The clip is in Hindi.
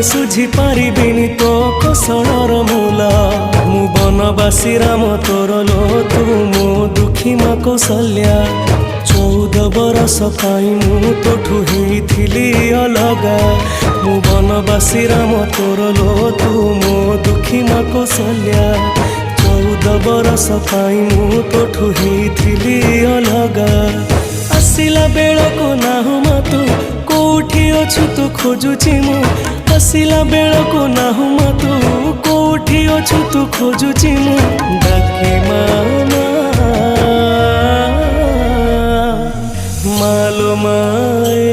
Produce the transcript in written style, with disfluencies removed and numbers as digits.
सुझी पारिबिनी तो कौशलर मूल मु बनवासी राम तोर लो तू मो दुखी माँ कौशल्या 14 बरस पाई मु तोठू हेइथिली अलगा मु बनवासी राम तोर लो तू मो दुखी माँ कौशल्या 14 बरस पाई मु तोठू हेइथिली अलगा आसिला बेलको नाहु मा तू कोठी अछु तू खोजुची मु आसिला बेलको नाहु मा तू कोठी अछु तू खोजुची मु डाके मालो माए